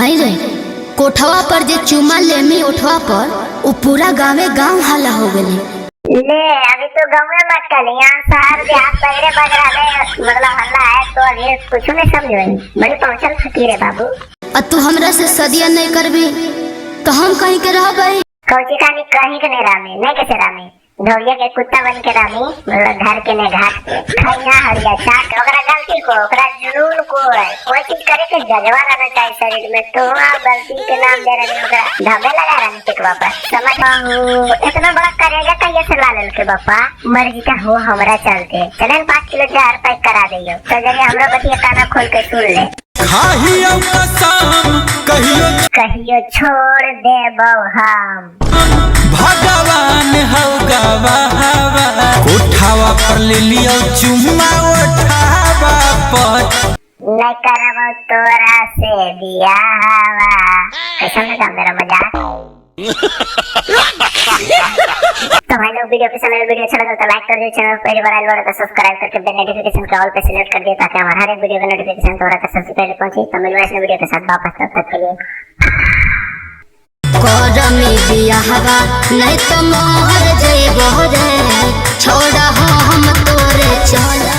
आई रे कोठवा पर जे चुमा लेमी उठवा पर वो पूरा गाँव हल्ला हो गए। ले अभी तो गाँव में मत कर, यहाँ शहर देहात बगरे बगरा में मतलब हल्ला है तो अभी कुछ नहीं समझ बड़ी पहुँचल फकीर है बाबू। और तू हमरा से सदिया नहीं करबी तो हम कहीं के रह गई। कौची का कहीं के नहीं रामी, नहीं कैसे रामी धोरिया के कुत्ता बन के रामी, मतलब घर के ने घाट के खैया हरिया चाट ओकरा गलती को ओकरा जुनून को कोई चीज करे के जज्बा रहना चाहिए शरीर में। तो आप गलती के नाम दे रहे ओकरा धब्बे लगा रहे टिकवा पर समझ पाऊं। इतना बड़ा करेगा कैसे से ला लेल के बापा मर्जी का हो हमरा चलते चले 5 किलो जहर पैक करा दियो तो जरिए हमरा बतिया काना खोल के सुन ले। कहियो छोड़ दे हम भगवान हो गवावा उठावा पर ले लियो चुम्मा उठावा पर नहीं करबो तोरा से बियाहवा। कैसा लगा मेरा मजाक? तो भाई लोग वीडियो अच्छा लगा तो लाइक कर दियो, चैनल पर पहली बार तो सब्सक्राइब करके बेल नोटिफिकेशन का ऑल पे सिलेक्ट कर दियो ताकि हमारा हर एक वीडियो का नोटिफिकेशन तुम्हारे तक सबसे पहले पहुंचे। तो मिलूंगा इस वीडियो के साथ वापस, तब तक के लिए करमी बियाहवा नहीं तो मोहर जइबो रे, छोड़ा हम तोरे चला।